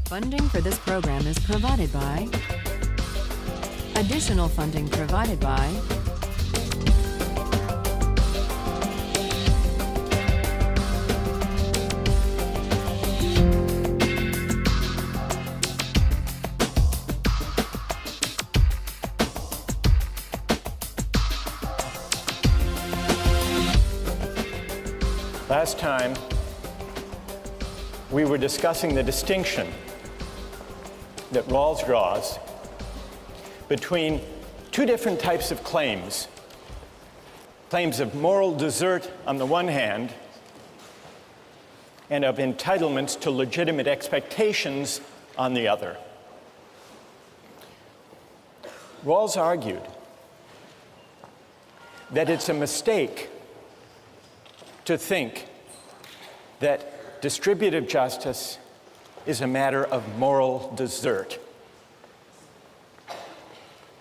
Funding for this program is provided by. Additional funding provided by. Last time, we were discussing the distinction that Rawls draws between two different types of claims. Claims of moral desert on the one hand, and of entitlements to legitimate expectations on the other. Rawls argued that it's a mistake to think that distributive justice is a matter of moral desert,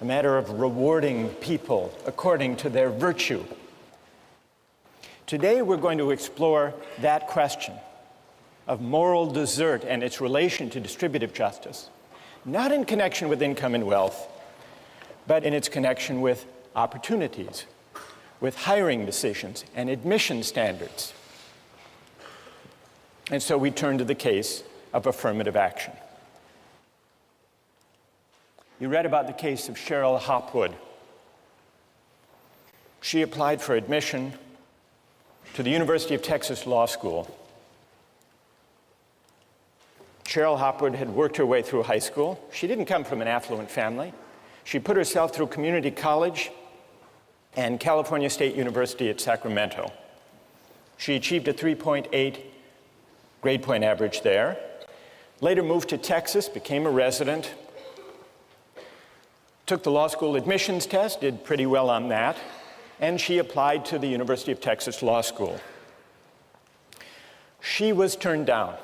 a matter of rewarding people according to their virtue. Today we're going to explore that question of moral desert and its relation to distributive justice, not in connection with income and wealth, but in its connection with opportunities, with hiring decisions and admission standards. And so we turn to the case of affirmative action. You read about the case of Cheryl Hopwood. She applied for admission to the University of Texas Law School. Cheryl Hopwood had worked her way through high school. She didn't come from an affluent family. She put herself through community college and California State University at Sacramento. She achieved a 3.8 grade point average there. Later moved to Texas, became a resident, took the law school admissions test, did pretty well on that, and she applied to the University of Texas Law School. She was turned down.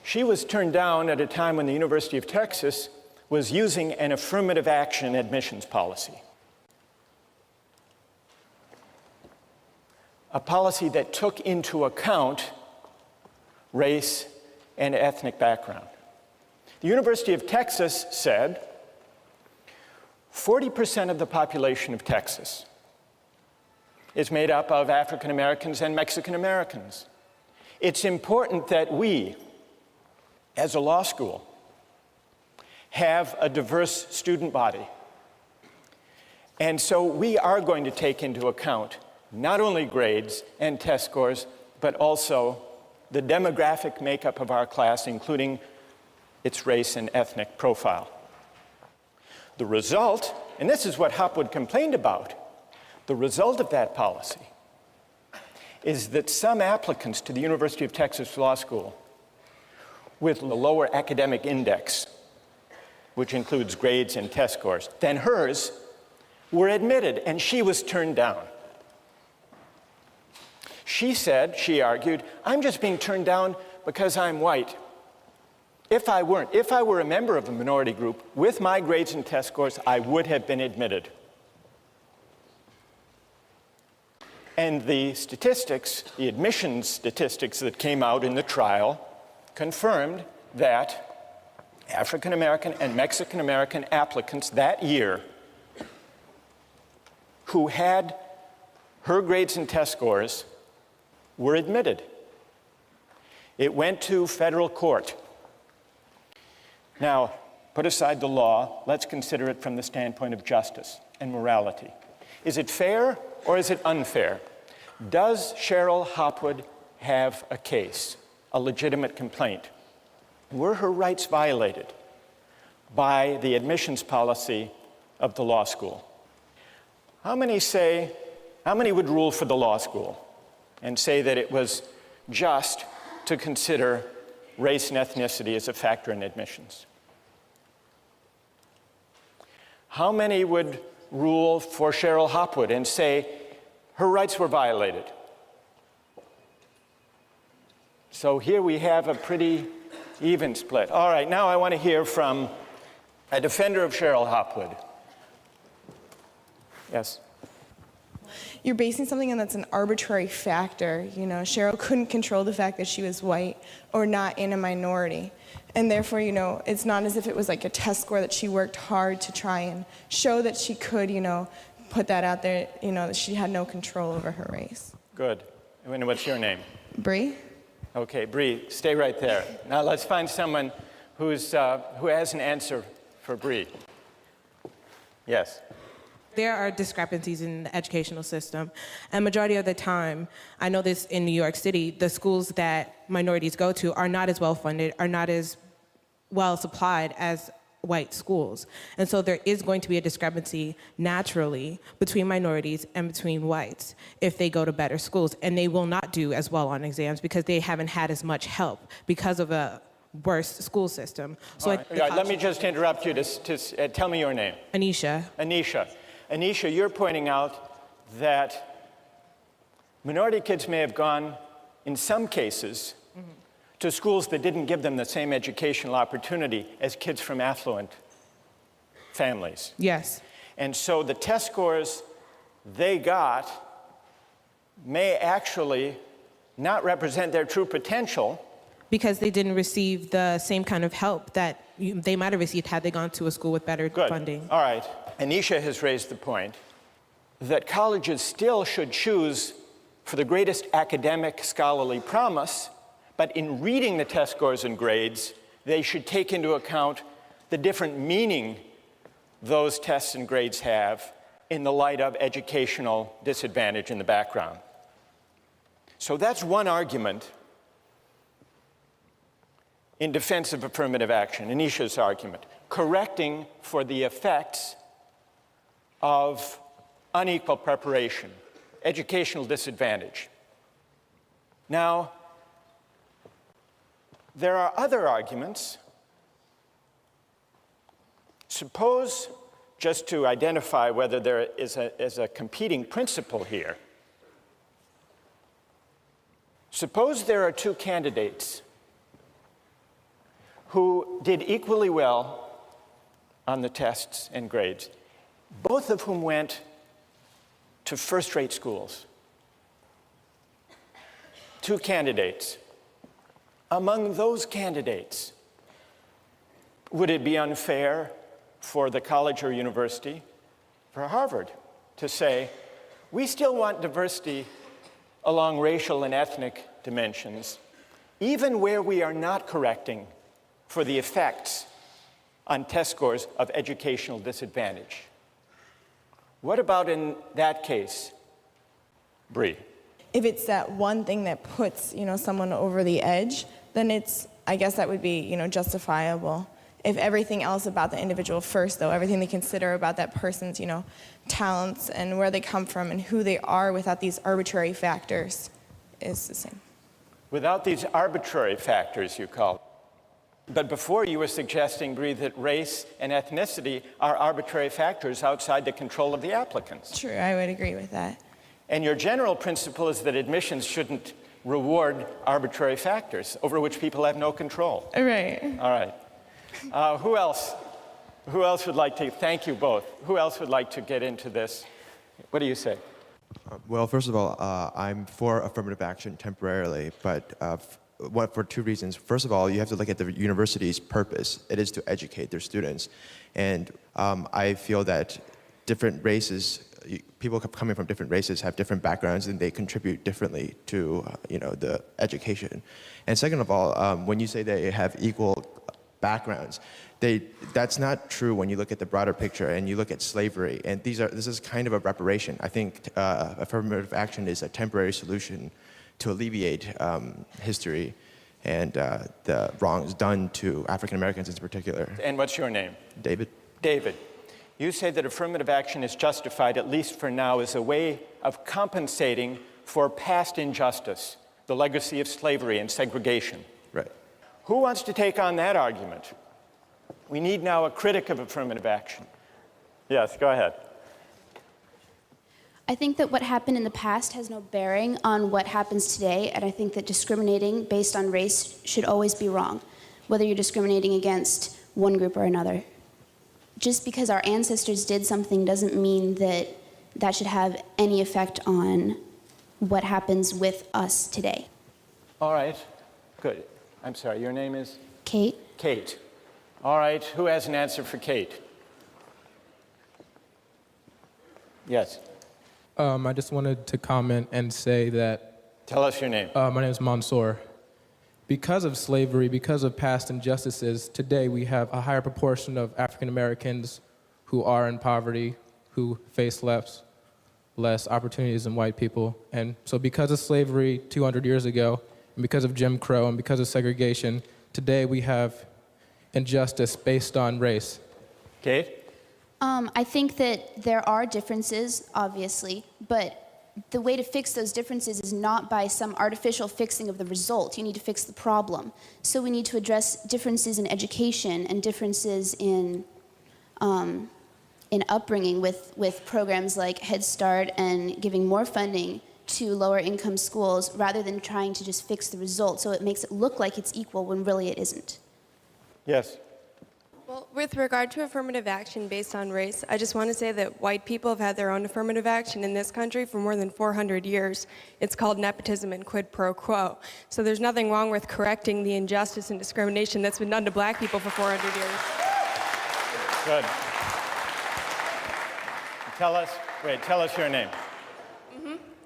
She was turned down at a time when the University of Texas was using an affirmative action admissions policy. A policy that took into account race and ethnic background. The University of Texas said 40% of the population of Texas is made up of African Americans and Mexican Americans. It's important that we, as a law school, have a diverse student body. And so we are going to take into account not only grades and test scores, but also the demographic makeup of our class, including its race and ethnic profile. The result, and this is what Hopwood complained about, the result of that policy is that some applicants to the University of Texas Law School with a lower academic index, which includes grades and test scores, than hers, were admitted, and she was turned down. She said, she argued, I'm just being turned down because I'm white. If I were a member of a minority group with my grades and test scores, I would have been admitted. And the statistics, the admissions statistics that came out in the trial confirmed that African American and Mexican American applicants that year who had her grades and test scores were admitted. It went to federal court. Now, put aside the law, let's consider it from the standpoint of justice and morality. Is it fair or is it unfair? Does Cheryl Hopwood have a case, a legitimate complaint? Were her rights violated by the admissions policy of the law school? How many would rule for the law school and say that it was just to consider race and ethnicity as a factor in admissions? How many would rule for Cheryl Hopwood and say her rights were violated? So here we have a pretty even split. All right, now I want to hear from a defender of Cheryl Hopwood. Yes? you're basing something on that's an arbitrary factor. Cheryl couldn't control the fact that she was white or not in a minority. And therefore, it's not as if it was like a test score that she worked hard to try and show that she could, put that out there, that she had no control over her race. Good. And what's your name? Bree? Okay, Bree, stay right there. Now let's find someone who has an answer for Bree. Yes. There are discrepancies in the educational system, and majority of the time, I know this in New York City, the schools that minorities go to are not as well funded, are not as well supplied as white schools. And so there is going to be a discrepancy naturally between minorities and between whites if they go to better schools, and they will not do as well on exams because they haven't had as much help because of a worse school system. So let me just interrupt you to tell me your name. Anisha. Anisha, you're pointing out that minority kids may have gone, in some cases, to schools that didn't give them the same educational opportunity as kids from affluent families. Yes. And so the test scores they got may actually not represent their true potential. Because they didn't receive the same kind of help that they might have received had they gone to a school with better funding. All right. Anisha has raised the point that colleges still should choose for the greatest academic scholarly promise, but in reading the test scores and grades, they should take into account the different meaning those tests and grades have in the light of educational disadvantage in the background. So that's one argument in defense of affirmative action, Anisha's argument, correcting for the effects of unequal preparation, educational disadvantage. Now, there are other arguments. Suppose, just to identify whether there is a competing principle here, suppose there are two candidates who did equally well on the tests and grades, both of whom went to first-rate schools. Two candidates. Among those candidates, would it be unfair for the college or university, for Harvard, to say, we still want diversity along racial and ethnic dimensions, even where we are not correcting for the effects on test scores of educational disadvantage? What about in that case, Bree? If it's that one thing that puts, someone over the edge, then I guess that would be, justifiable. If everything else about the individual first, though, everything they consider about that person's, talents and where they come from and who they are without these arbitrary factors is the same. Without these arbitrary factors, you call it. But before you were suggesting, Bree, that race and ethnicity are arbitrary factors outside the control of the applicants. True, I would agree with that. And your general principle is that admissions shouldn't reward arbitrary factors over which people have no control. Right. All right. Who else would like to, thank you both. Who else would like to get into this? What do you say? Well, first of all, I'm for affirmative action temporarily, but for two reasons. First of all, you have to look at the university's purpose. It is to educate their students. And I feel that different races, people coming from different races have different backgrounds and they contribute differently to the education. And second of all, when you say they have equal backgrounds, that's not true when you look at the broader picture and you look at slavery. And this is kind of a reparation. I think affirmative action is a temporary solution to alleviate history and the wrongs done to African Americans in particular. And what's your name? David. David, you say that affirmative action is justified, at least for now, as a way of compensating for past injustice, the legacy of slavery and segregation. Right. Who wants to take on that argument? We need now a critic of affirmative action. Yes, go ahead. I think that what happened in the past has no bearing on what happens today, and I think that discriminating based on race should always be wrong, whether you're discriminating against one group or another. Just because our ancestors did something doesn't mean that that should have any effect on what happens with us today. All right, good. I'm sorry, your name is? Kate? Kate. All right, who has an answer for Kate? Yes. I just wanted to comment and say that Tell us your name. my name is Mansour. Because of slavery, because of past injustices, today we have a higher proportion of African Americans who are in poverty, who face less opportunities than white people. And so because of slavery 200 years ago, and because of Jim Crow, and because of segregation, today we have injustice based on race. Kate? I think that there are differences, obviously, but the way to fix those differences is not by some artificial fixing of the result. You need to fix the problem. So we need to address differences in education and differences in upbringing with programs like Head Start and giving more funding to lower income schools rather than trying to just fix the result so it makes it look like it's equal when really it isn't. Yes. Well, with regard to affirmative action based on race, I just want to say that white people have had their own affirmative action in this country for more than 400 years. It's called nepotism and quid pro quo. So there's nothing wrong with correcting the injustice and discrimination that's been done to black people for 400 years. Good. Tell us your name.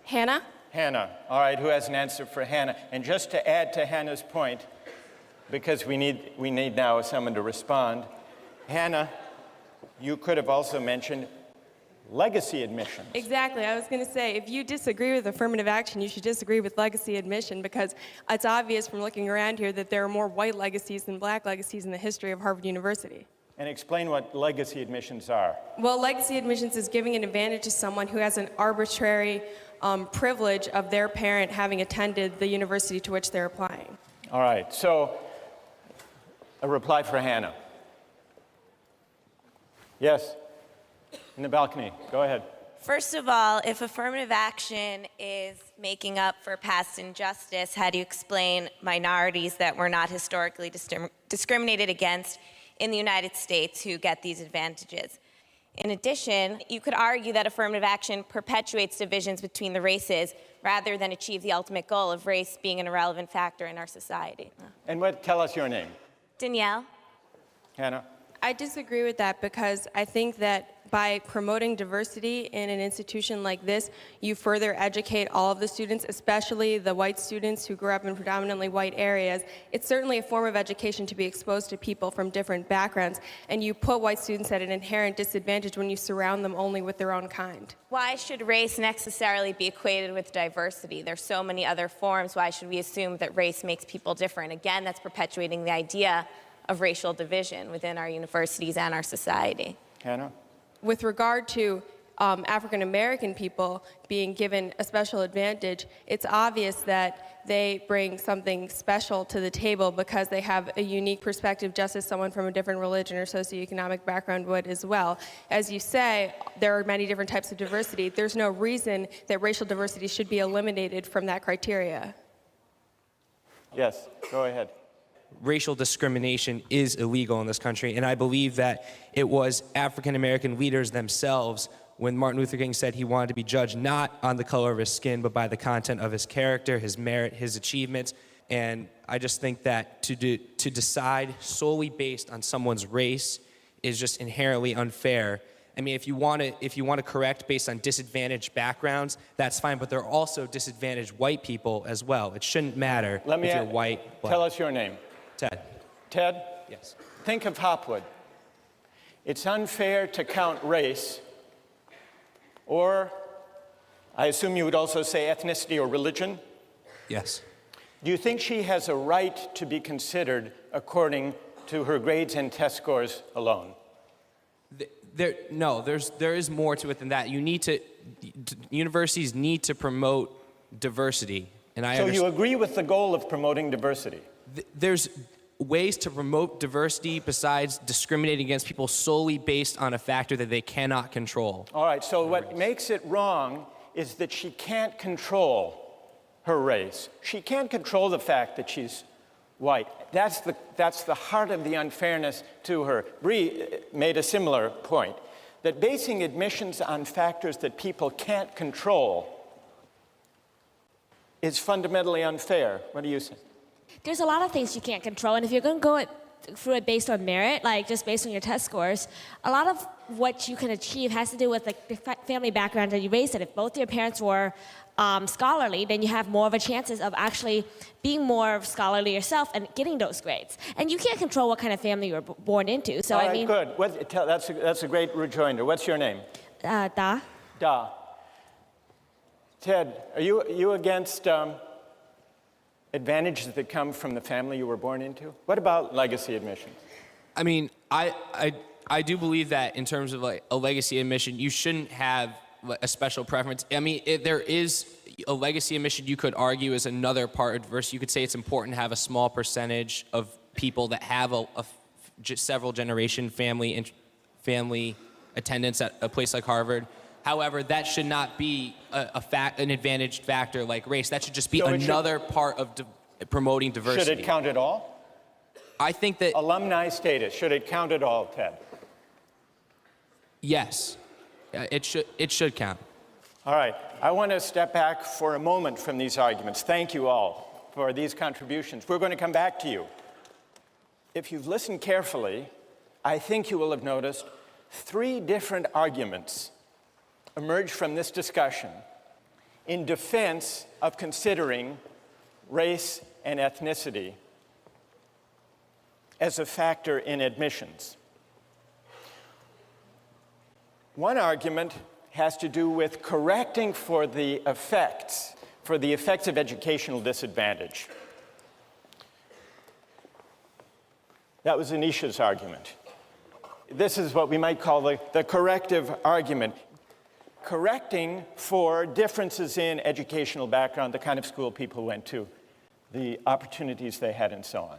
Hannah? Hannah. All right, who has an answer for Hannah? And just to add to Hannah's point, because we need now someone to respond. Hannah, you could have also mentioned legacy admissions. Exactly. I was going to say, if you disagree with affirmative action, you should disagree with legacy admission, because it's obvious from looking around here that there are more white legacies than black legacies in the history of Harvard University. And explain what legacy admissions are. Well, legacy admissions is giving an advantage to someone who has an arbitrary privilege of their parent having attended the university to which they're applying. All right, so a reply for Hannah. Yes, in the balcony, go ahead. First of all, if affirmative action is making up for past injustice, how do you explain minorities that were not historically discriminated against in the United States who get these advantages? In addition, you could argue that affirmative action perpetuates divisions between the races rather than achieve the ultimate goal of race being an irrelevant factor in our society. And tell us your name. Danielle? Hannah? I disagree with that, because I think that by promoting diversity in an institution like this, you further educate all of the students, especially the white students who grew up in predominantly white areas. It's certainly a form of education to be exposed to people from different backgrounds, and you put white students at an inherent disadvantage when you surround them only with their own kind. Why should race necessarily be equated with diversity? There's so many other forms. Why should we assume that race makes people different? Again, that's perpetuating the idea of racial division within our universities and our society. Hannah? With regard to African American people being given a special advantage, it's obvious that they bring something special to the table because they have a unique perspective, just as someone from a different religion or socioeconomic background would as well. As you say, there are many different types of diversity. There's no reason that racial diversity should be eliminated from that criteria. Yes, go ahead. Racial discrimination is illegal in this country, and I believe that it was African American leaders themselves, when Martin Luther King said he wanted to be judged not on the color of his skin, but by the content of his character, his merit, his achievements. And I just think that to decide solely based on someone's race is just inherently unfair. I mean, if you want to correct based on disadvantaged backgrounds, that's fine, but there are also disadvantaged white people as well. It shouldn't matter if you're white, black. Tell us your name. Ted. Ted? Yes. Think of Hopwood. It's unfair to count race, or I assume you would also say ethnicity or religion. Yes. Do you think she has a right to be considered according to her grades and test scores alone? There is more to it than that. Universities need to promote diversity. And So you agree with the goal of promoting diversity? There's ways to promote diversity besides discriminating against people solely based on a factor that they cannot control. All right, so what makes it wrong is that she can't control her race. She can't control the fact that she's white. That's the heart of the unfairness to her. Bree made a similar point. that basing admissions on factors that people can't control is fundamentally unfair. What do you say? There's a lot of things you can't control, and if you're going to go through it based on merit, like just based on your test scores, a lot of what you can achieve has to do with like the family background that you raised in. If both your parents were scholarly, then you have more of a chances of actually being more scholarly yourself and getting those grades. And you can't control what kind of family you were born into. So All right, I mean, good. That's a great rejoinder. What's your name? Da. Da. Ted, are you against advantages that come from the family you were born into? What about legacy admissions? I mean, I do believe that in terms of like a legacy admission, you shouldn't have a special preference. I mean, there is a legacy admission you could argue is another part of diversity. You could say it's important to have a small percentage of people that have just several generation family attendance at a place like Harvard. However, that should not be an advantaged factor like race. That should just be another part of promoting diversity. Should it count at all? I think that alumni status, should it count at all, Ted? Yes, it should count. All right, I want to step back for a moment from these arguments. Thank you all for these contributions. We're going to come back to you. If you've listened carefully, I think you will have noticed 3 different arguments emerge from this discussion in defense of considering race and ethnicity as a factor in admissions. One argument has to do with correcting for the effects of educational disadvantage. That was Anisha's argument. This is what we might call the corrective argument. Correcting for differences in educational background, the kind of school people went to, the opportunities they had, and so on.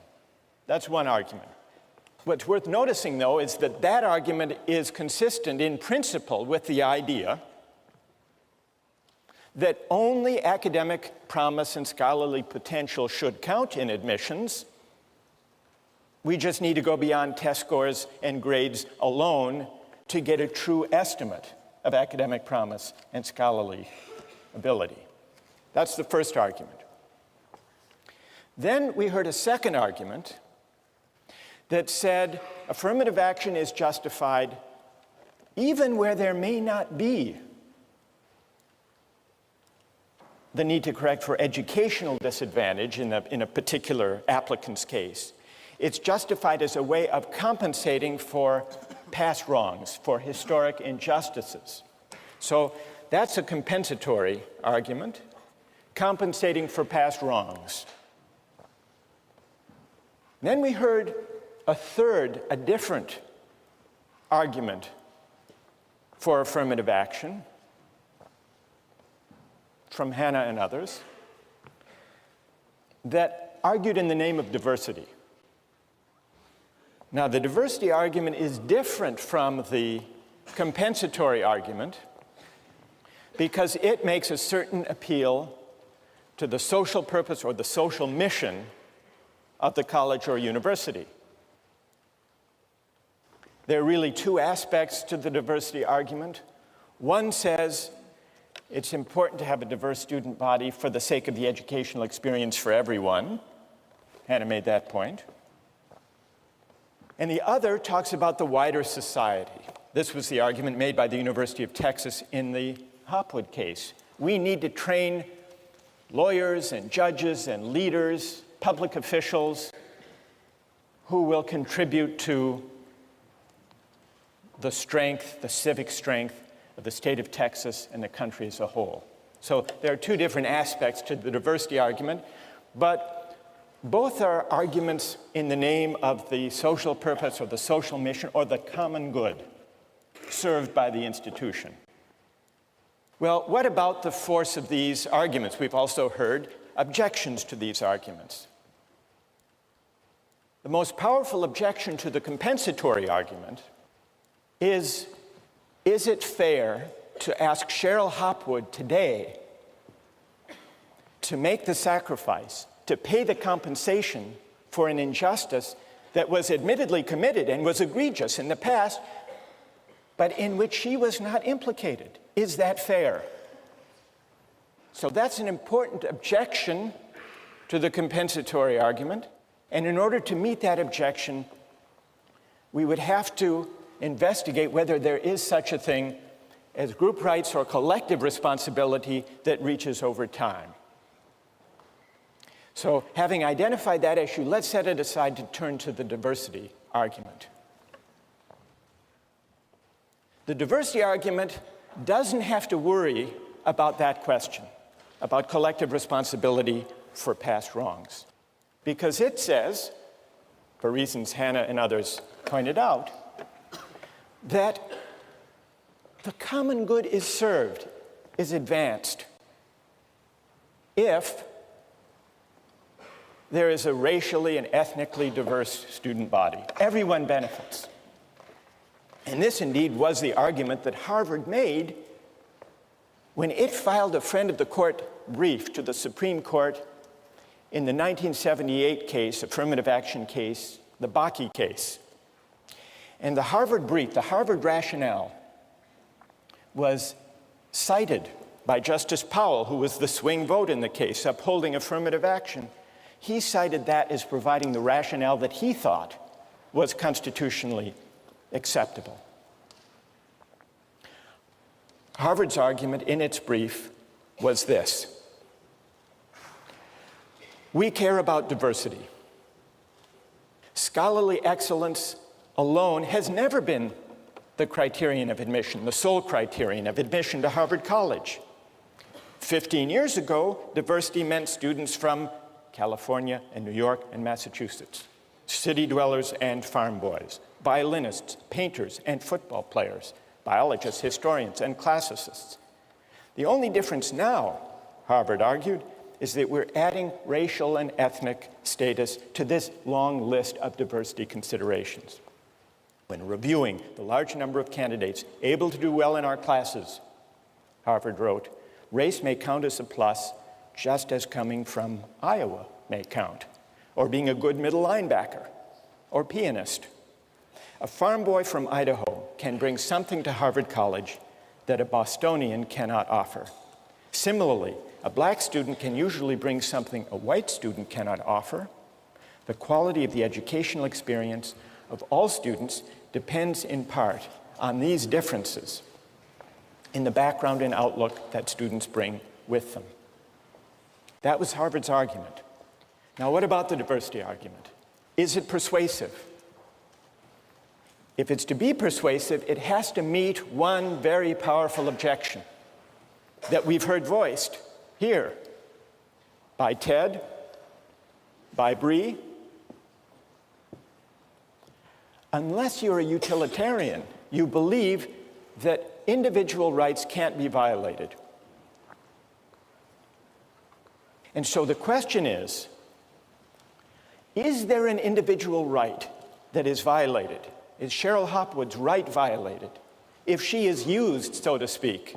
That's one argument. What's worth noticing, though, is that that argument is consistent in principle with the idea that only academic promise and scholarly potential should count in admissions. We just need to go beyond test scores and grades alone to get a true estimate of academic promise and scholarly ability. That's the first argument. Then we heard a second argument that said affirmative action is justified even where there may not be the need to correct for educational disadvantage in a particular applicant's case. It's justified as a way of compensating for past wrongs, for historic injustices. So that's a compensatory argument, compensating for past wrongs. Then we heard a different argument for affirmative action from Hannah and others that argued in the name of diversity. Now, the diversity argument is different from the compensatory argument because it makes a certain appeal to the social purpose or the social mission of the college or university. There are really 2 aspects to the diversity argument. One says it's important to have a diverse student body for the sake of the educational experience for everyone. Hannah made that point. And the other talks about the wider society. This was the argument made by the University of Texas in the Hopwood case. We need to train lawyers and judges and leaders, public officials, who will contribute to the strength, the civic strength of the state of Texas and the country as a whole. So there are 2 different aspects to the diversity argument, but both are arguments in the name of the social purpose or the social mission or the common good served by the institution. Well, what about the force of these arguments? We've also heard objections to these arguments. The most powerful objection to the compensatory argument is it fair to ask Cheryl Hopwood today to make the sacrifice, to pay the compensation for an injustice that was admittedly committed and was egregious in the past, but in which she was not implicated. Is that fair? So that's an important objection to the compensatory argument. And in order to meet that objection, we would have to investigate whether there is such a thing as group rights or collective responsibility that reaches over time. So having identified that issue, let's set it aside to turn to the diversity argument. The diversity argument doesn't have to worry about that question, about collective responsibility for past wrongs, because it says, for reasons Hannah and others pointed out, that the common good is served, is advanced, if there is a racially and ethnically diverse student body. Everyone benefits. And this indeed was the argument that Harvard made when it filed a friend of the court brief to the Supreme Court in the 1978 case, affirmative action case, the Bakke case. And the Harvard brief, the Harvard rationale, was cited by Justice Powell, who was the swing vote in the case, upholding affirmative action. He cited that as providing the rationale that he thought was constitutionally acceptable. Harvard's argument in its brief was this: we care about diversity. Scholarly excellence alone has never been the criterion of admission, the sole criterion of admission to Harvard College. 15 years ago, diversity meant students from California and New York and Massachusetts, city dwellers and farm boys, violinists, painters, and football players, biologists, historians, and classicists. The only difference now, Harvard argued, is that we're adding racial and ethnic status to this long list of diversity considerations. When reviewing the large number of candidates able to do well in our classes, Harvard wrote, race may count as a plus just as coming from Iowa may count, or being a good middle linebacker, or pianist. A farm boy from Idaho can bring something to Harvard College that a Bostonian cannot offer. Similarly, a black student can usually bring something a white student cannot offer. The quality of the educational experience of all students depends in part on these differences in the background and outlook that students bring with them. That was Harvard's argument. Now, what about the diversity argument? Is it persuasive? If it's to be persuasive, it has to meet one very powerful objection that we've heard voiced here by Ted, by Bree. Unless you're a utilitarian, you believe that individual rights can't be violated. And so the question is there an individual right that is violated? Is Cheryl Hopwood's right violated if she is used, so to speak,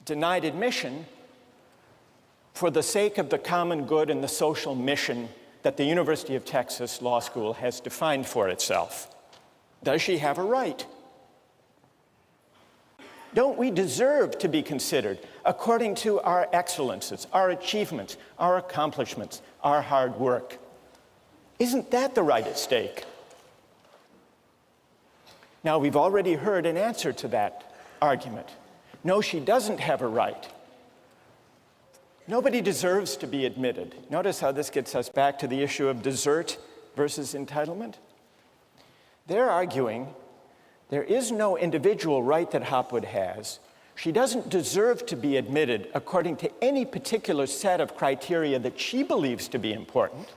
denied admission for the sake of the common good and the social mission that the University of Texas Law School has defined for itself? Does she have a right? Don't we deserve to be considered according to our excellences, our achievements, our accomplishments, our hard work? Isn't that the right at stake? Now, we've already heard an answer to that argument. No, she doesn't have a right. Nobody deserves to be admitted. Notice how this gets us back to the issue of desert versus entitlement. They're arguing there is no individual right that Hopwood has. She doesn't deserve to be admitted according to any particular set of criteria that she believes to be important,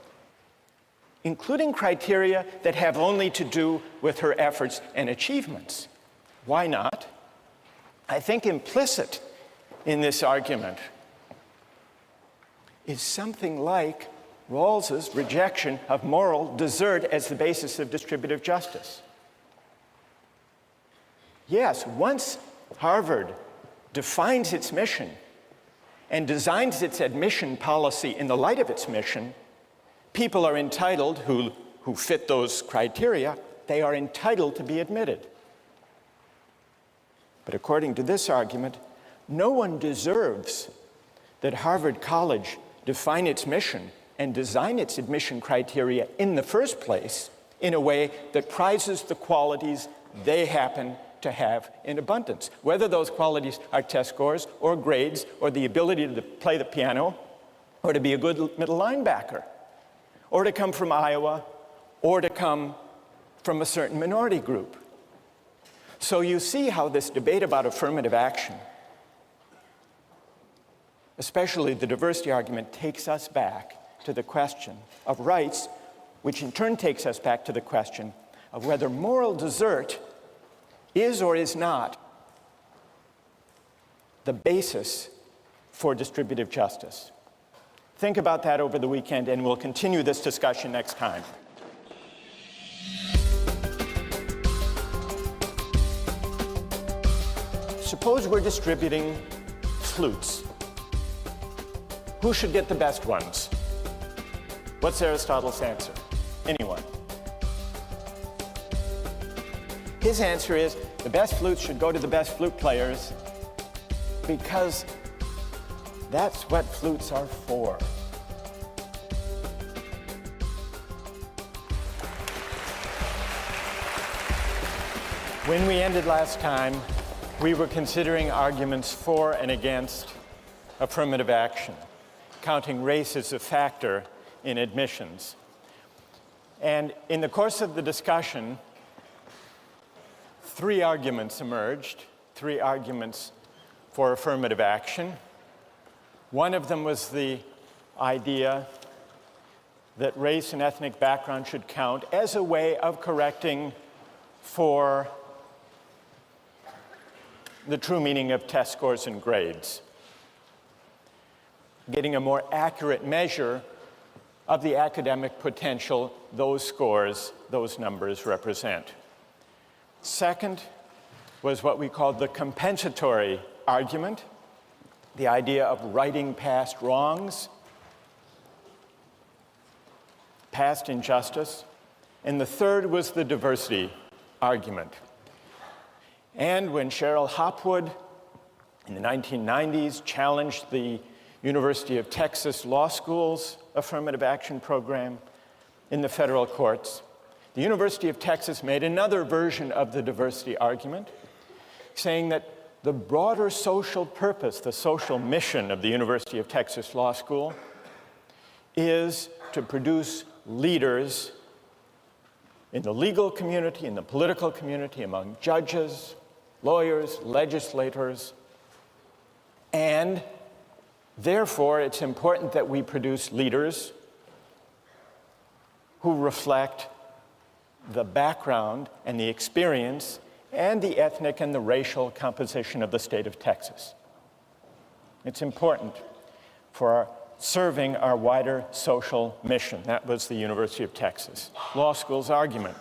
including criteria that have only to do with her efforts and achievements. Why not? I think implicit in this argument is something like Rawls's rejection of moral desert as the basis of distributive justice. Yes, once Harvard defines its mission and designs its admission policy in the light of its mission, people are entitled, who fit those criteria, they are entitled to be admitted. But according to this argument, no one deserves that Harvard College define its mission and design its admission criteria in the first place in a way that prizes the qualities they happen to have in abundance. Whether those qualities are test scores or grades or the ability to play the piano or to be a good middle linebacker or to come from Iowa or to come from a certain minority group. So you see how this debate about affirmative action, especially the diversity argument, takes us back to the question of rights, which in turn takes us back to the question of whether moral desert is or is not the basis for distributive justice. Think about that over the weekend, and we'll continue this discussion next time. Suppose we're distributing flutes. Who should get the best ones? What's Aristotle's answer? Anyone? His answer is the best flutes should go to the best flute players because that's what flutes are for. When we ended last time, we were considering arguments for and against affirmative action, counting race as a factor in admissions. And in the course of the discussion, three arguments emerged, three arguments for affirmative action. One of them was the idea that race and ethnic background should count as a way of correcting for the true meaning of test scores and grades, getting a more accurate measure of the academic potential those scores, those numbers represent. Second was what we called the compensatory argument, the idea of righting past wrongs, past injustice. And the third was the diversity argument. And when Cheryl Hopwood in the 1990s challenged the University of Texas Law School's affirmative action program in the federal courts, the University of Texas made another version of the diversity argument, saying that the broader social purpose, the social mission of the University of Texas Law School is to produce leaders in the legal community, in the political community, among judges, lawyers, legislators, and therefore it's important that we produce leaders who reflect the background and the experience and the ethnic and the racial composition of the state of Texas. It's important for serving our wider social mission. That was the University of Texas Law School's argument.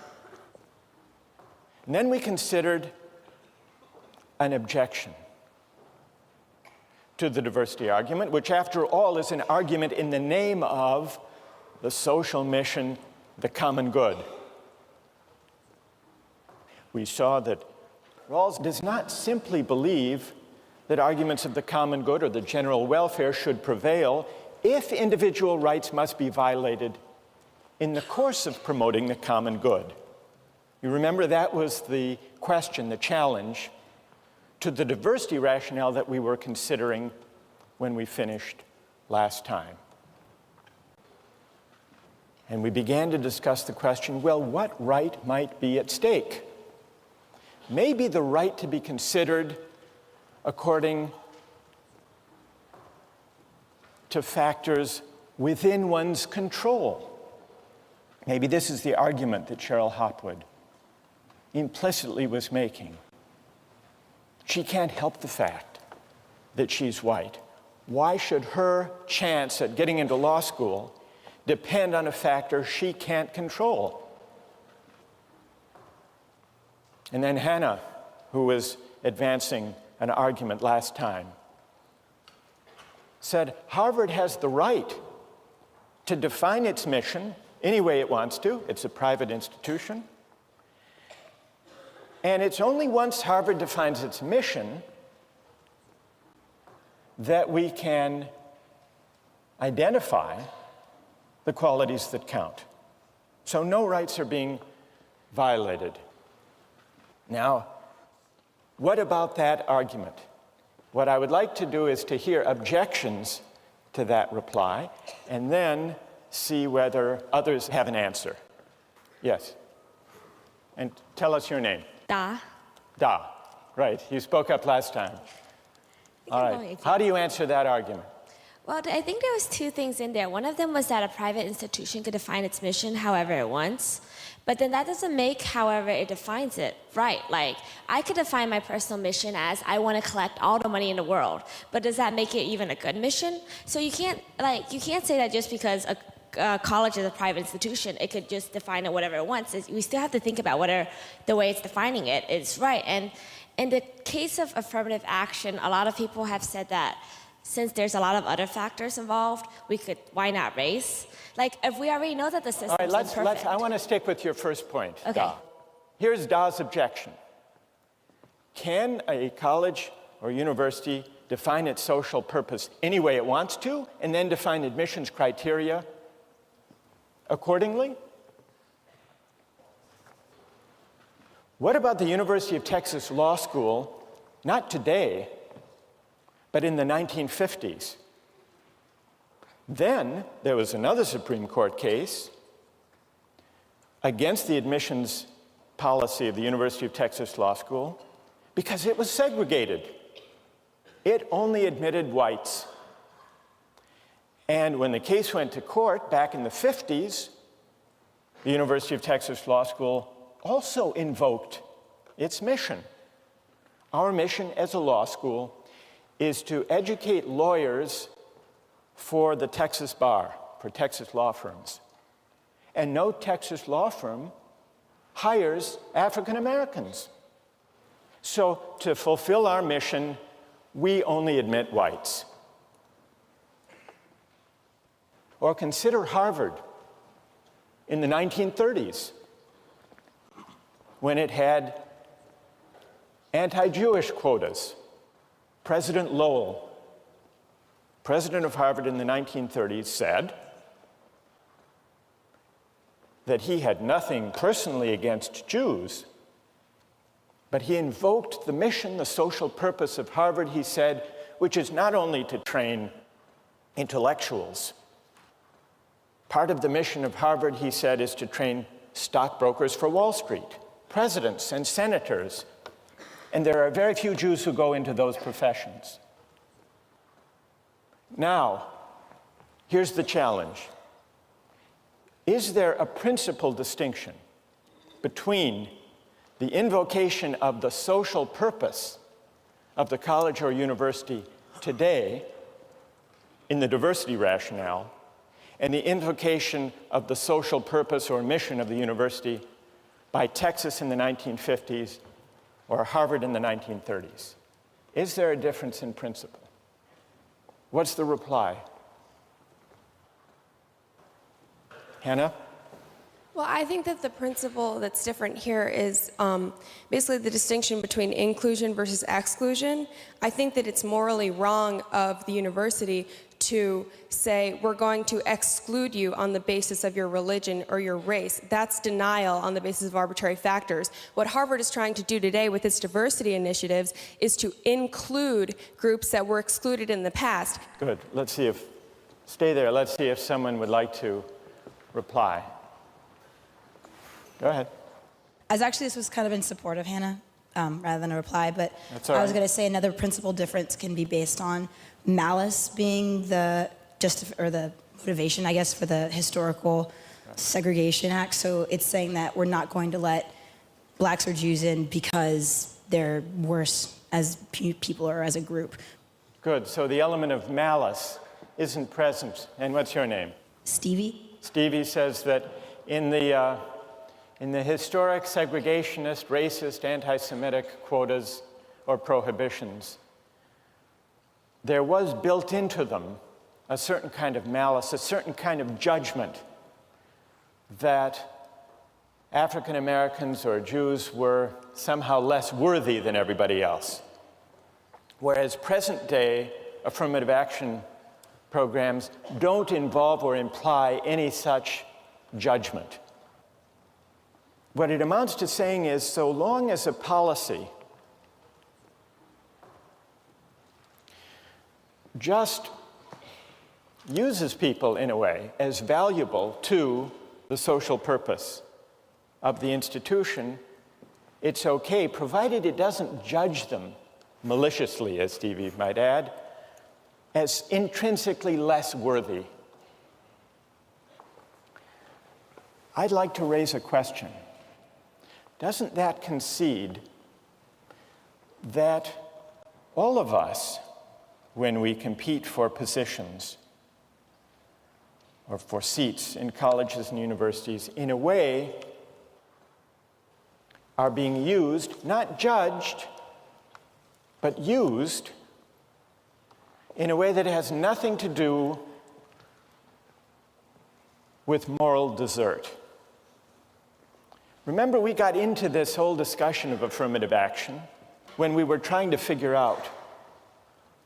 And then we considered an objection to the diversity argument, which after all is an argument in the name of the social mission, the common good. We saw that Rawls does not simply believe that arguments of the common good or the general welfare should prevail if individual rights must be violated in the course of promoting the common good. You remember that was the question, the challenge to the diversity rationale that we were considering when we finished last time. And we began to discuss the question, well, what right might be at stake? Maybe the right to be considered according to factors within one's control. Maybe this is the argument that Cheryl Hopwood implicitly was making. She can't help the fact that she's white. Why should her chance at getting into law school depend on a factor she can't control? And then Hannah, who was advancing an argument last time, said Harvard has the right to define its mission any way it wants to. It's a private institution. And it's only once Harvard defines its mission that we can identify the qualities that count. So no rights are being violated. Now, what about that argument? What I would like to do is to hear objections to that reply and then see whether others have an answer. Yes. And tell us your name. Da. Da. Right. You spoke up last time. All right. How do you answer that argument? Well, I think there was two things in there. One of them was that a private institution could define its mission however it wants, but then that doesn't make however it defines it right. Like, I could define my personal mission as I want to collect all the money in the world, but does that make it even a good mission? So you can't say that just because a college is a private institution, it could just define it whatever it wants. We still have to think about whether the way it's defining it is right. And in the case of affirmative action, a lot of people have said that since there's a lot of other factors involved, why not race? Like, if we already know that the system is imperfect. I want to stick with your first point, Okay. Da. Here's Da's objection. Can a college or university define its social purpose any way it wants to, and then define admissions criteria accordingly? What about the University of Texas Law School, not today, but in the 1950s? Then there was another Supreme Court case against the admissions policy of the University of Texas Law School because it was segregated. It only admitted whites. And when the case went to court back in the 50s, the University of Texas Law School also invoked its mission. Our mission as a law school is to educate lawyers for the Texas bar, for Texas law firms. And no Texas law firm hires African Americans. So to fulfill our mission, we only admit whites. Or consider Harvard in the 1930s, when it had anti-Jewish quotas. President Lowell, president of Harvard in the 1930s, said that he had nothing personally against Jews, but he invoked the mission, the social purpose of Harvard, he said, which is not only to train intellectuals. Part of the mission of Harvard, he said, is to train stockbrokers for Wall Street, presidents and senators. And there are very few Jews who go into those professions. Now, here's the challenge. Is there a principal distinction between the invocation of the social purpose of the college or university today in the diversity rationale and the invocation of the social purpose or mission of the university by Texas in the 1950s or Harvard in the 1930s? Is there a difference in principle? What's the reply? Hannah? Well, I think that the principle that's different here is basically the distinction between inclusion versus exclusion. I think that it's morally wrong of the university to say, we're going to exclude you on the basis of your religion or your race. That's denial on the basis of arbitrary factors. What Harvard is trying to do today with its diversity initiatives is to include groups that were excluded in the past. Good. Stay there. Let's see if someone would like to reply. Go ahead. This was kind of in support of Hannah rather than a reply, but That's all right. I was going to say another principal difference can be based on malice being the motivation, I guess, for the historical segregation act. So it's saying that we're not going to let blacks or Jews in because they're worse as people or as a group. Good. So the element of malice isn't present. And what's your name? Stevie? Stevie says that in the historic segregationist, racist, anti-Semitic quotas or prohibitions, there was built into them a certain kind of malice, a certain kind of judgment that African Americans or Jews were somehow less worthy than everybody else. Whereas present day affirmative action programs don't involve or imply any such judgment. What it amounts to saying is, so long as a policy just uses people in a way as valuable to the social purpose of the institution, it's okay, provided it doesn't judge them maliciously, as Stevie might add, as intrinsically less worthy. I'd like to raise a question. Doesn't that concede that all of us, when we compete for positions or for seats in colleges and universities, in a way are being used, not judged, but used in a way that has nothing to do with moral desert? Remember, we got into this whole discussion of affirmative action when we were trying to figure out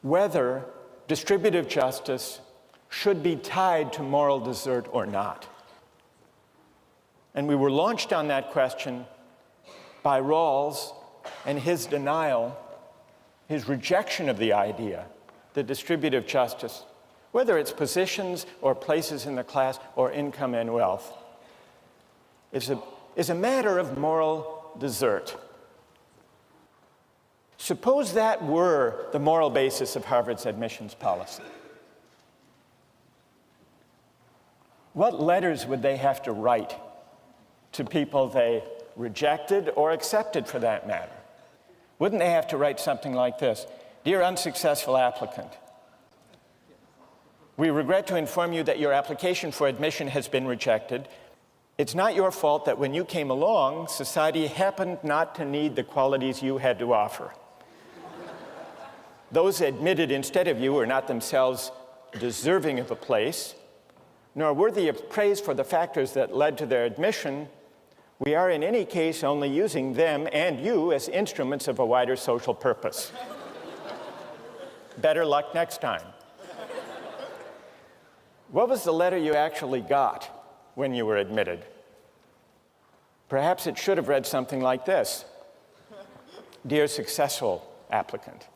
whether distributive justice should be tied to moral desert or not. And we were launched on that question by Rawls and his denial, his rejection of the idea that distributive justice, whether it's positions or places in the class or income and wealth, is a matter of moral desert. Suppose that were the moral basis of Harvard's admissions policy. What letters would they have to write to people they rejected or accepted, for that matter? Wouldn't they have to write something like this? Dear unsuccessful applicant, we regret to inform you that your application for admission has been rejected. It's not your fault that when you came along, society happened not to need the qualities you had to offer. Those admitted instead of you are not themselves deserving of a place, nor worthy of praise for the factors that led to their admission. We are in any case only using them and you as instruments of a wider social purpose. Better luck next time. What was the letter you actually got when you were admitted? Perhaps it should have read something like this. Dear successful applicant,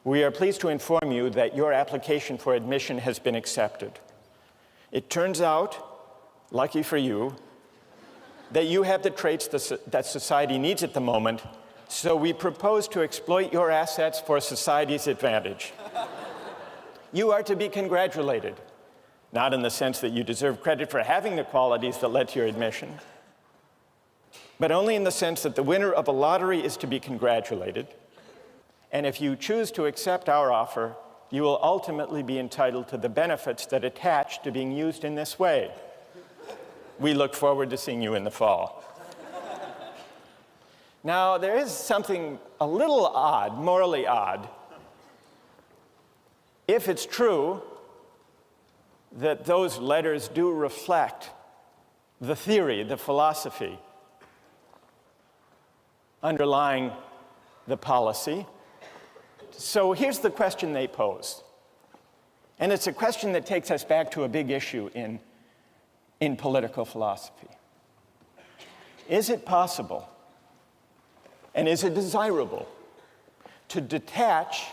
we are pleased to inform you that your application for admission has been accepted. It turns out, lucky for you, that you have the traits that society needs at the moment, so we propose to exploit your assets for society's advantage. You are to be congratulated, not in the sense that you deserve credit for having the qualities that led to your admission, but only in the sense that the winner of a lottery is to be congratulated. And if you choose to accept our offer, you will ultimately be entitled to the benefits that attach to being used in this way. We look forward to seeing you in the fall. Now, there is something a little odd, morally odd, if it's true that those letters do reflect the theory, the philosophy underlying the policy. So here's the question they pose. And it's a question that takes us back to a big issue in political philosophy. Is it possible, and is it desirable, to detach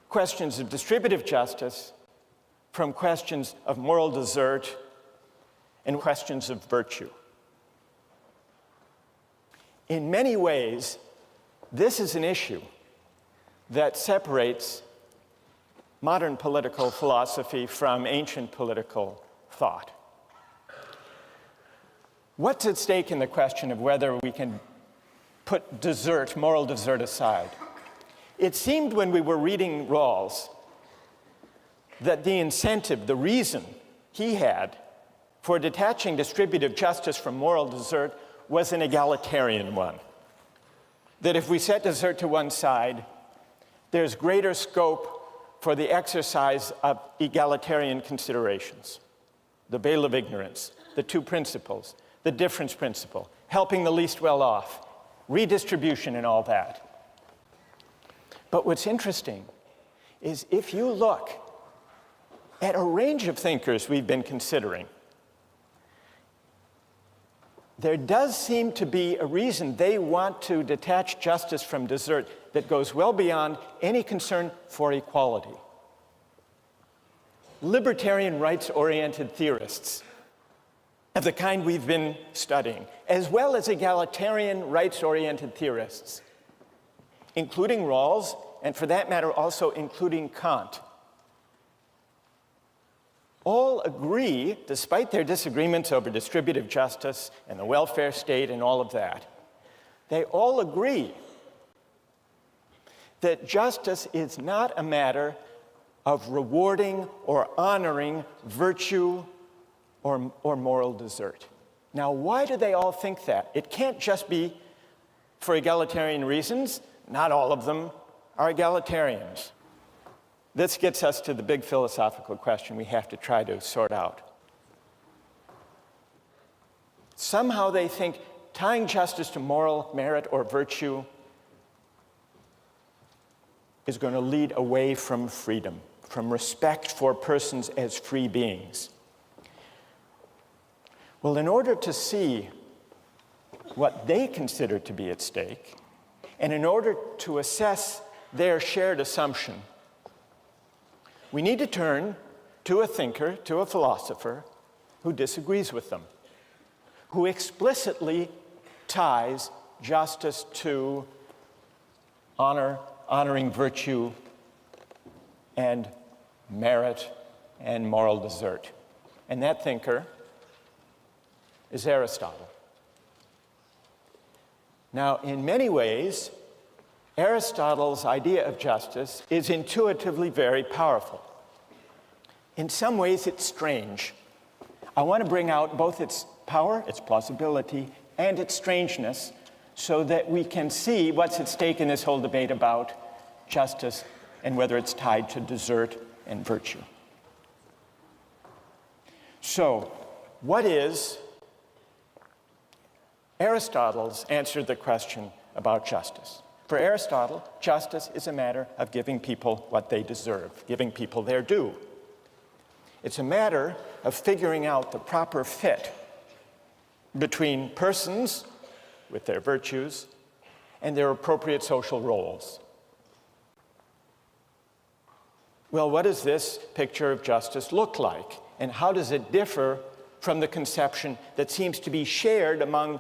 questions of distributive justice from questions of moral desert and questions of virtue? In many ways, this is an issue that separates modern political philosophy from ancient political thought. What's at stake in the question of whether we can put desert, moral desert aside? It seemed when we were reading Rawls that the incentive, the reason he had for detaching distributive justice from moral desert was an egalitarian one. That if we set desert to one side, there's greater scope for the exercise of egalitarian considerations. The veil of ignorance, the two principles, the difference principle, helping the least well off, redistribution and all that. But what's interesting is if you look at a range of thinkers we've been considering, there does seem to be a reason they want to detach justice from desert that goes well beyond any concern for equality. Libertarian rights-oriented theorists of the kind we've been studying, as well as egalitarian rights-oriented theorists, including Rawls, and for that matter also including Kant, all agree, despite their disagreements over distributive justice and the welfare state and all of that, they all agree that justice is not a matter of rewarding or honoring virtue or moral desert. Now, why do they all think that? It can't just be for egalitarian reasons. Not all of them are egalitarians. This gets us to the big philosophical question we have to try to sort out. Somehow they think tying justice to moral merit or virtue is going to lead away from freedom, from respect for persons as free beings. Well, in order to see what they consider to be at stake, and in order to assess their shared assumption, we need to turn to a thinker, to a philosopher, who disagrees with them, who explicitly ties justice to honoring virtue and merit and moral desert. And that thinker is Aristotle. Now, in many ways, Aristotle's idea of justice is intuitively very powerful. In some ways, it's strange. I want to bring out both its power, its plausibility, and its strangeness so that we can see what's at stake in this whole debate about justice and whether it's tied to desert and virtue. So, what is Aristotle's answer to the question about justice? For Aristotle, justice is a matter of giving people what they deserve, giving people their due. It's a matter of figuring out the proper fit between persons with their virtues and their appropriate social roles. Well, what does this picture of justice look like? And how does it differ from the conception that seems to be shared among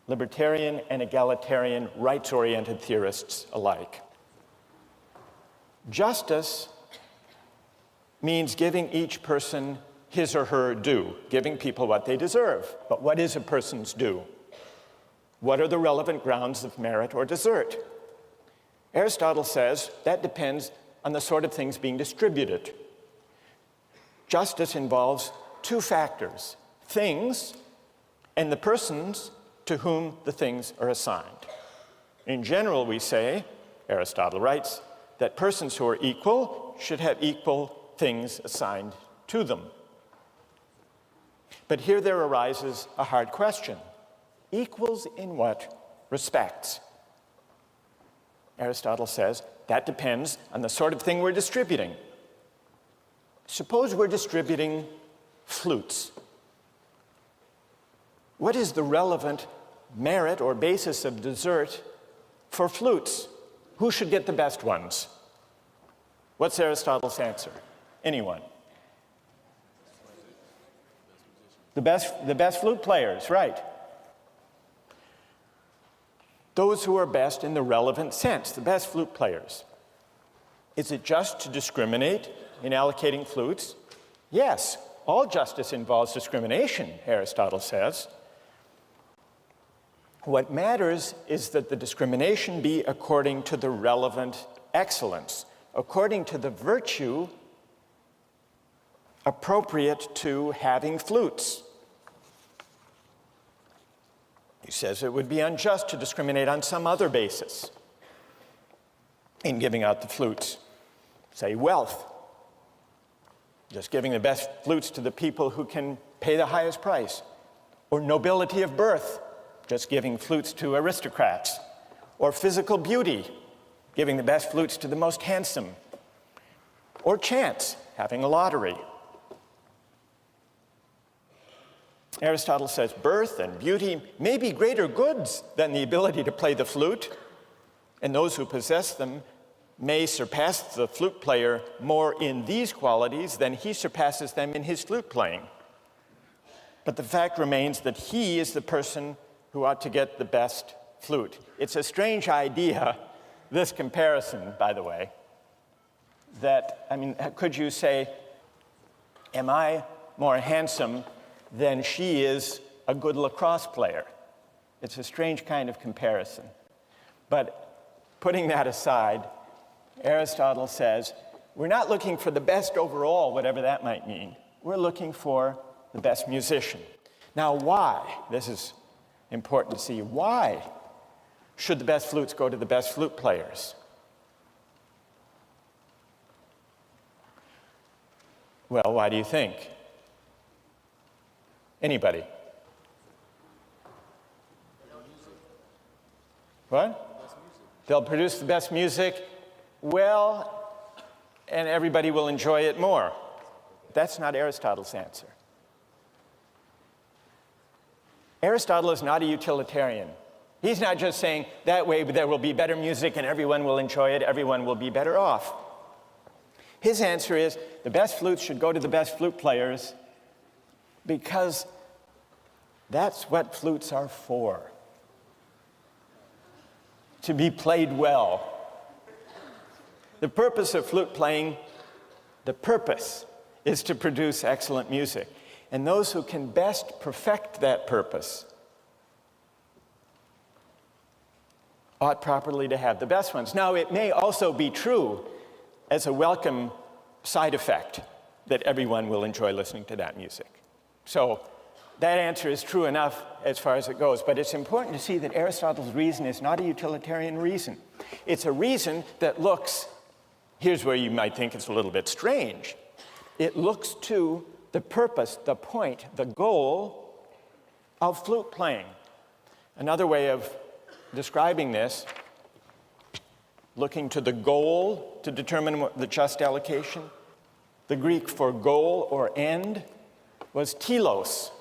libertarian and egalitarian rights-oriented theorists alike? Justice means giving each person his or her due, giving people what they deserve. But what is a person's due? What are the relevant grounds of merit or desert? Aristotle says that depends on the sort of things being distributed. Justice involves two factors: things and the persons to whom the things are assigned. In general, we say, Aristotle writes, that persons who are equal should have equal things assigned to them. But here there arises a hard question. Equals in what respects? Aristotle says that depends on the sort of thing we're distributing. Suppose we're distributing flutes. What is the relevant merit or basis of desert for flutes? Who should get the best ones? What's Aristotle's answer? Anyone? The best flute players, right. Those who are best in the relevant sense, the best flute players. Is it just to discriminate in allocating flutes? Yes, all justice involves discrimination, Aristotle says. What matters is that the discrimination be according to the relevant excellence, according to the virtue appropriate to having flutes. He says it would be unjust to discriminate on some other basis in giving out the flutes. Say wealth. Just giving the best flutes to the people who can pay the highest price. or nobility of birth, just giving flutes to aristocrats, or physical beauty, giving the best flutes to the most handsome, or chance, having a lottery. Aristotle says birth and beauty may be greater goods than the ability to play the flute, and those who possess them may surpass the flute player more in these qualities than he surpasses them in his flute playing. But the fact remains that he is the person who ought to get the best flute. It's a strange idea, this comparison, by the way, that, could you say, am I more handsome than she is a good lacrosse player? It's a strange kind of comparison. But putting that aside, Aristotle says, we're not looking for the best overall, whatever that might mean. We're looking for the best musician. Now, why? This is important to see. Why should the best flutes go to the best flute players? Well, why do you think? Anybody? What? They'll produce the best music. Well, and everybody will enjoy it more. That's not Aristotle's answer. Aristotle is not a utilitarian. He's not just saying that way there will be better music and everyone will enjoy it, everyone will be better off. His answer is the best flutes should go to the best flute players because that's what flutes are for. To be played well. The purpose of flute playing, the purpose is to produce excellent music. And those who can best perfect that purpose ought properly to have the best ones. Now, it may also be true as a welcome side effect that everyone will enjoy listening to that music. So that answer is true enough as far as it goes. But it's important to see that Aristotle's reason is not a utilitarian reason. It's a reason that looks, here's where you might think it's a little bit strange. It looks to the purpose, the point, the goal of flute playing. Another way of describing this, looking to the goal to determine the just allocation. The Greek for goal or end was telos.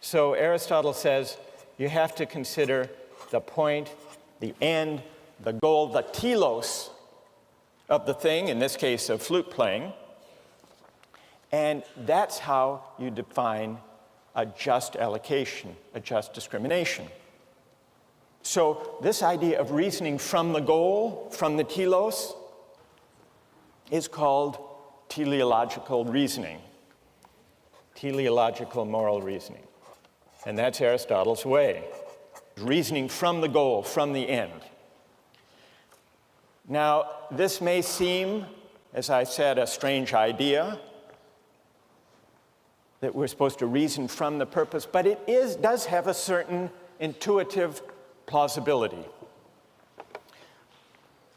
So Aristotle says you have to consider the point, the end, the goal, the telos of the thing, in this case of flute playing. And that's how you define a just allocation, a just discrimination. So this idea of reasoning from the goal, from the telos, is called teleological reasoning, teleological moral reasoning. And that's Aristotle's way, reasoning from the goal, from the end. Now, this may seem, as I said, a strange idea, that we're supposed to reason from the purpose, but it does have a certain intuitive plausibility.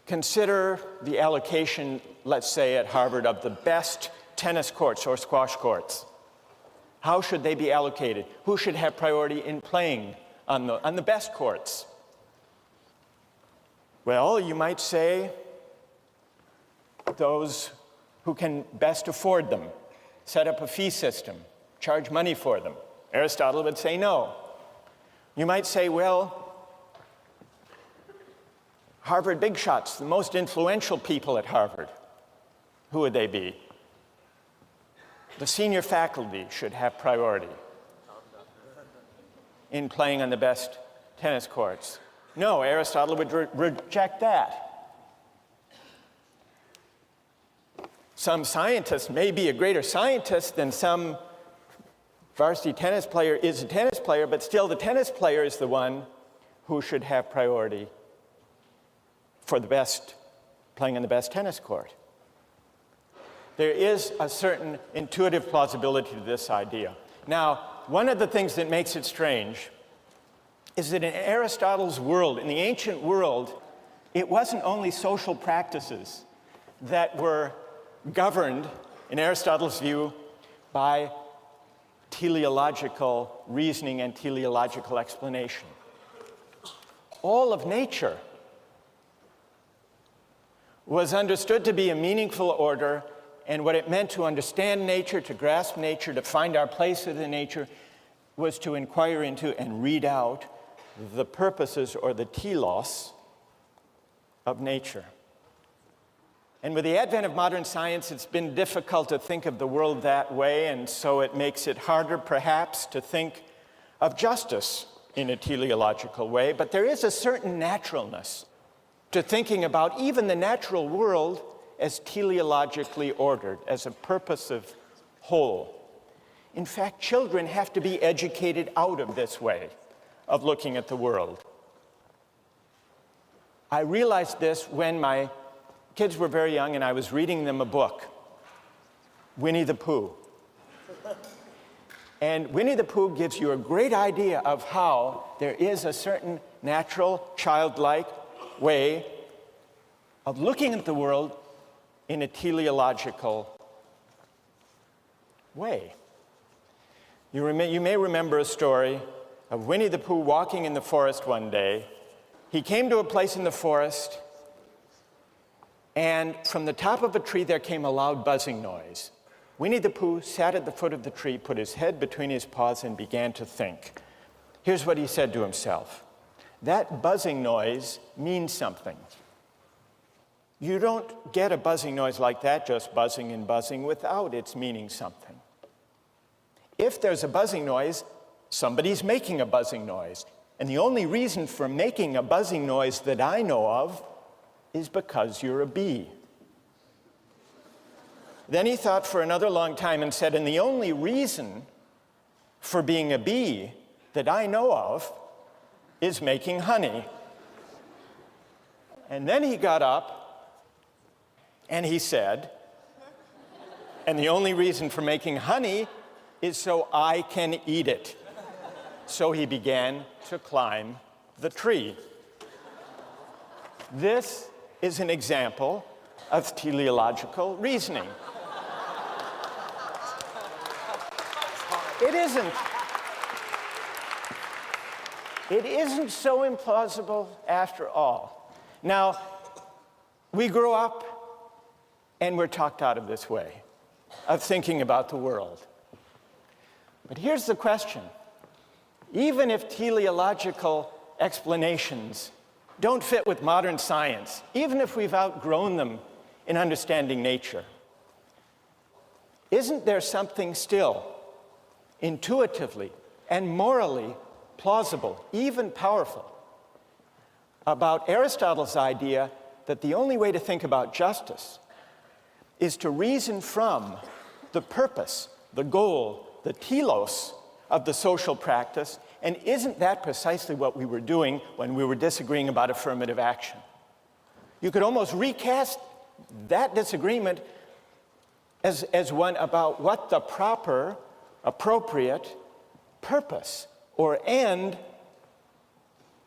Consider the allocation, let's say at Harvard, of the best tennis courts or squash courts. How should they be allocated? Who should have priority in playing on the best courts? Well, you might say those who can best afford them, set up a fee system, charge money for them. Aristotle would say no. You might say, well, Harvard big shots, the most influential people at Harvard, who would they be? The senior faculty should have priority in playing on the best tennis courts. No, Aristotle would reject that. Some scientist may be a greater scientist than some varsity tennis player is a tennis player, but still the tennis player is the one who should have priority for the best, playing on the best tennis court. There is a certain intuitive plausibility to this idea. Now, one of the things that makes it strange is that in Aristotle's world, in the ancient world, it wasn't only social practices that were governed, in Aristotle's view, by teleological reasoning and teleological explanation. All of nature was understood to be a meaningful order, and what it meant to understand nature, to grasp nature, to find our place within nature, was to inquire into and read out the purposes or the telos of nature. And with the advent of modern science, it's been difficult to think of the world that way, and so it makes it harder, perhaps, to think of justice in a teleological way. But there is a certain naturalness to thinking about even the natural world as teleologically ordered, as a purposive whole. In fact, children have to be educated out of this way of looking at the world. I realized this when my kids were very young and I was reading them a book, Winnie the Pooh. And Winnie the Pooh gives you a great idea of how there is a certain natural, childlike way of looking at the world in a teleological way. You may remember a story of Winnie the Pooh walking in the forest one day. He came to a place in the forest, and from the top of a tree there came a loud buzzing noise. Winnie the Pooh sat at the foot of the tree, put his head between his paws, and began to think. Here's what he said to himself. That buzzing noise means something. You don't get a buzzing noise like that, just buzzing and buzzing, without its meaning something. If there's a buzzing noise, somebody's making a buzzing noise. And the only reason for making a buzzing noise that I know of is because you're a bee. Then he thought for another long time and said, and the only reason for being a bee that I know of is making honey. And then he got up and he said, and the only reason for making honey is so I can eat it. So he began to climb the tree. This is an example of teleological reasoning. It isn't so implausible after all. Now, we grow up and we're talked out of this way of thinking about the world. But here's the question. Even if teleological explanations don't fit with modern science, even if we've outgrown them in understanding nature, isn't there something still intuitively and morally plausible, even powerful, about Aristotle's idea that the only way to think about justice is to reason from the purpose, the goal, the telos of the social practice? And isn't that precisely what we were doing when we were disagreeing about affirmative action? You could almost recast that disagreement as one about what the proper, appropriate purpose or end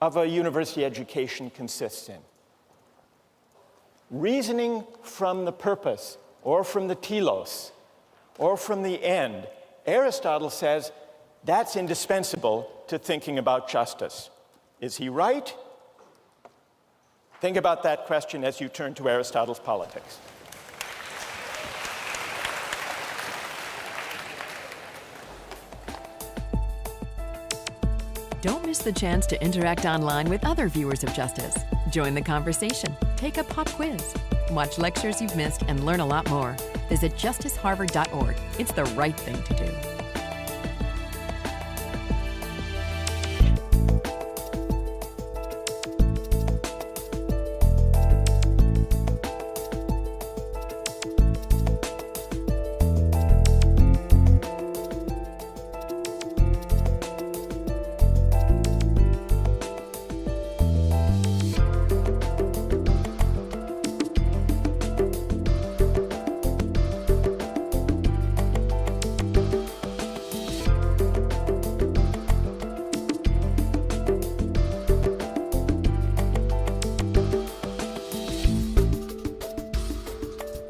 of a university education consists in. Reasoning from the purpose or from the telos or from the end, Aristotle says that's indispensable to thinking about justice. Is he right? Think about that question as you turn to Aristotle's Politics. Don't miss the chance to interact online with other viewers of Justice. Join the conversation, take a pop quiz, watch lectures you've missed, and learn a lot more. Visit justiceharvard.org. It's the right thing to do.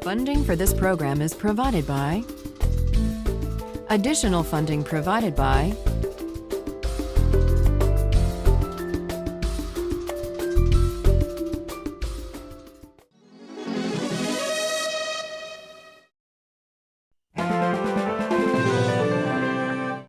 Funding for this program is provided by Additional funding provided by